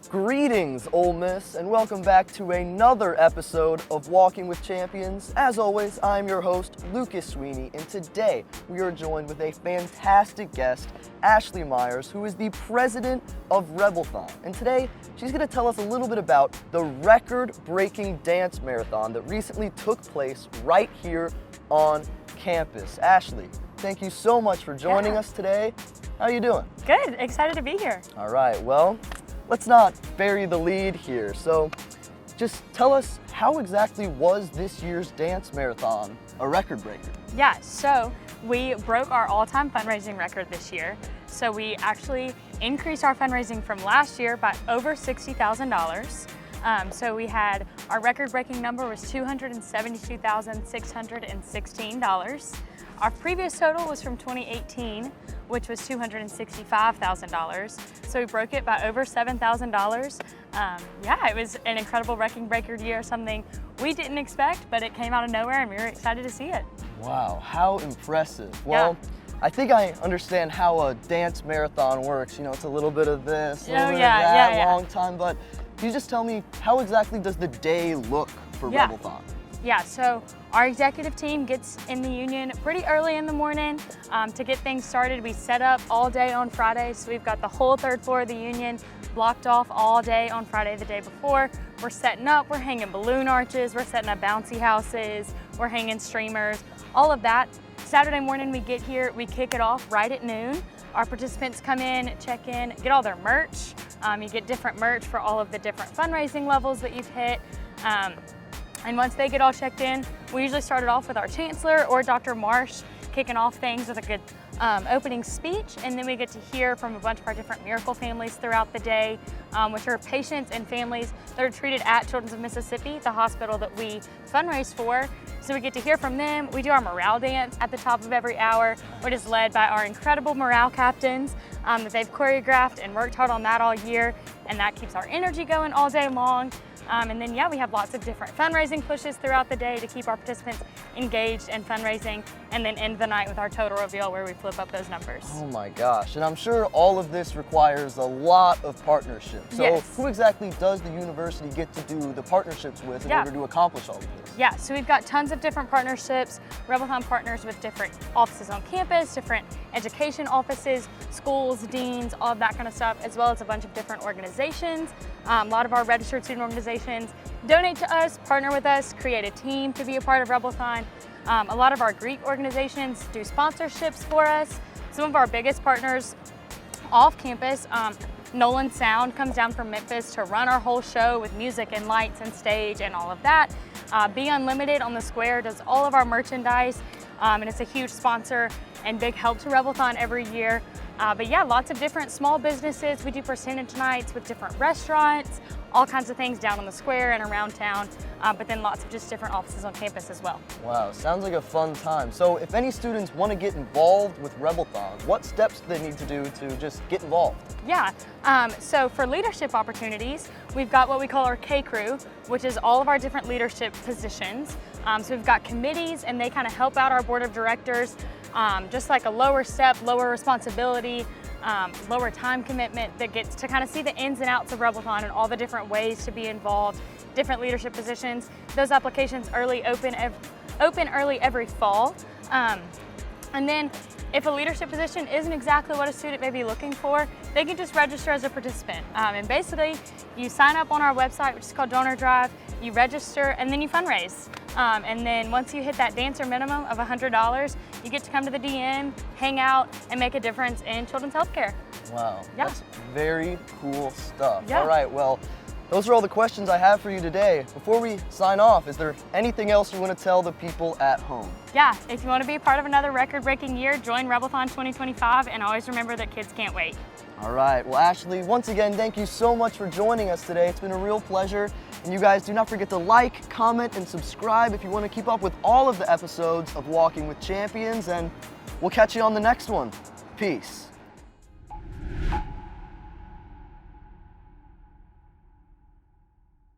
Greetings, Ole Miss, and welcome back to another episode of Walking with Champions. As always, I'm your host, Lucas Sweeney, and today we are joined with a fantastic guest, Ashley Myers, who is the president of RebelTHON. And today, she's going to tell us a little bit about the record-breaking dance marathon that recently took place right here on campus. Ashley, thank you so much for joining us today. How are you doing? Good, excited to be here. All right, well, let's not bury the lead here. So just tell us, how exactly was this year's dance marathon a record breaker? Yeah, so we broke our all-time fundraising record this year. So we actually increased our fundraising from last year by over $60,000. So we had, our record-breaking number was $272,616. Our previous total was from 2018, which was $265,000. So we broke it by over $7,000. Yeah, it was an incredible record-breaker year, something we didn't expect, but it came out of nowhere and we were excited to see it. Wow, how impressive. Well, yeah. I think I understand how a dance marathon works. You know, it's a little bit of this, a little bit of that, long time, but can you just tell me, how exactly does the day look for RebelTHON? Yeah, so our executive team gets in the union pretty early in the morning to get things started. We set up all day on Friday, so we've got the whole third floor of the union blocked off all day on Friday the day before. We're setting up, we're hanging balloon arches, we're setting up bouncy houses, we're hanging streamers, all of that. Saturday morning we get here, we kick it off right at noon. Our participants come in, check in, get all their merch. You get different merch for all of the different fundraising levels that you've hit. And once they get all checked in, we usually start it off with our chancellor or Dr. Marsh kicking off things with a good opening speech, and then we get to hear from a bunch of our different miracle families throughout the day, which are patients and families that are treated at Children's of Mississippi, the hospital that we fundraise for. So we get to hear from them. We do our morale dance at the top of every hour, which is led by our incredible morale captains that they've choreographed and worked hard on that all year, and that keeps our energy going all day long. And then, yeah, we have lots of different fundraising pushes throughout the day to keep our participants engaged in fundraising, and then end the night with our total reveal where we flip up those numbers. Oh my gosh, and I'm sure all of this requires a lot of partnerships. So who exactly does the university get to do the partnerships with in order to accomplish all of this? Yeah, so we've got tons of different partnerships. RebelTHON partners with different offices on campus, different education offices, schools, deans, all of that kind of stuff, as well as a bunch of different organizations. A lot of our registered student organizations donate to us, partner with us, create a team to be a part of RebelTHON. A lot of our Greek organizations do sponsorships for us. Some of our biggest partners off campus, Nolan Sound comes down from Memphis to run our whole show with music and lights and stage and all of that. Be Unlimited on the Square does all of our merchandise, and it's a huge sponsor and big help to RebelTHON every year. But yeah, lots of different small businesses. We do percentage nights with different restaurants, all kinds of things down on the square and around town, but then lots of just different offices on campus as well. Wow, sounds like a fun time. So if any students want to get involved with RebelTHON, what steps do they need to do to just get involved? Yeah, so for leadership opportunities, we've got what we call our K-Crew, which is all of our different leadership positions. So we've got committees, and they kind of help out our board of directors, just like a lower step, lower responsibility, lower time commitment that gets to kind of see the ins and outs of RebelTHON and all the different ways to be involved, different leadership positions. Those applications open early every fall. And then if a leadership position isn't exactly what a student may be looking for, they can just register as a participant. And basically, you sign up on our website, which is called Donor Drive, you register, and then you fundraise. And then once you hit that dancer minimum of $100, you get to come to the DM, hang out, and make a difference in children's healthcare. Wow, that's very cool stuff. Yeah. All right, well, those are all the questions I have for you today. Before we sign off, is there anything else you want to tell the people at home? Yeah, if you want to be a part of another record-breaking year, join RebelTHON 2025, and always remember that kids can't wait. All right, well, Ashley, once again, thank you so much for joining us today. It's been a real pleasure. And you guys, do not forget to like, comment, and subscribe if you want to keep up with all of the episodes of Walking with Champions, and we'll catch you on the next one. Peace.